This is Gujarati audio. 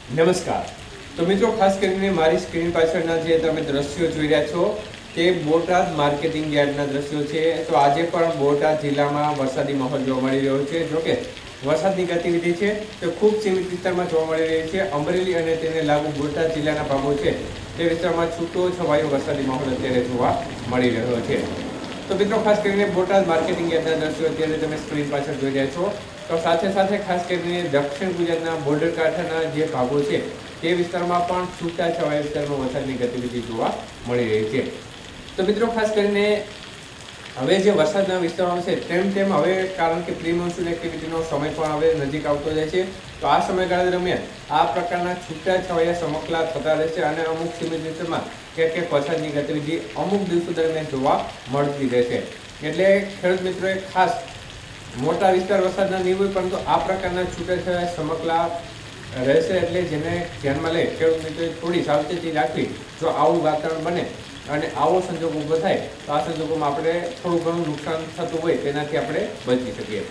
નમસ્કાર। તો મિત્રો, ખાસ કરીને મારી સ્ક્રીન પાછળના જે તમે દ્રશ્યો જોઈ રહ્યા છો તે બોટાદ માર્કેટિંગ યાર્ડના દ્રશ્યો છે। તો આજે પણ બોટાદ જિલ્લામાં વરસાદી માહોલ જોવા મળી રહ્યો છે। જોકે વરસાદની ગતિવિધિ છે તો ખૂબ સીમિત વિસ્તારમાં જોવા મળી રહી છે। અમરેલી અને તેને લાગુ બોટાદ જિલ્લાના ભાગો છે તે વિસ્તારમાં છૂટો છવાયો વરસાદી માહોલ અત્યારે જોવા મળી રહ્યો છે। તો મિત્રો, ખાસ કરીને બોટાદ માર્કેટિંગ યાર્ડના દ્રશ્યો અત્યારે તમે સ્ક્રીન પાછળ જોઈ રહ્યા છો। તો સાથે સાથે ખાસ કરીને દક્ષિણ ગુજરાતના બોર્ડર કાંઠાના જે ભાગો છે તે વિસ્તારમાં પણ છૂટાછવાયા વિસ્તારમાં વરસાદની ગતિવિધિ જોવા મળી રહી છે। તો મિત્રો, ખાસ કરીને હવે જે વરસાદના વિસ્તારો છે તેમ હવે કારણ કે પ્રી મોન્સૂન એક્ટિવિટીનો સમય પણ હવે નજીક આવતો જાય છે, તો આ સમયગાળા દરમિયાન આ પ્રકારના છૂટાછવાયા ચમકલા થતા રહેશે અને અમુક સીમિત વિસ્તારમાં ક્યાંક વરસાદની ગતિવિધિ અમુક દિવસો દરમિયાન જોવા મળતી રહેશે। એટલે ખેડૂત મિત્રોએ ખાસ મોટા વિસ્તાર વરસાદના નહીં હોય પરંતુ આ પ્રકારના છૂટાછવાયા ચમકલા રહેશે, એટલે જેને ધ્યાનમાં લઈ ખેડૂત મિત્રોએ થોડી સાવચેતી રાખવી। જો આવું વાતાવરણ બને અને આવો સંજોગ ઊભો થાય તો આ સંજોગોમાં આપણે થોડું ઘણું નુકસાન થતું હોય તેનાથી આપણે બચી શકીએ।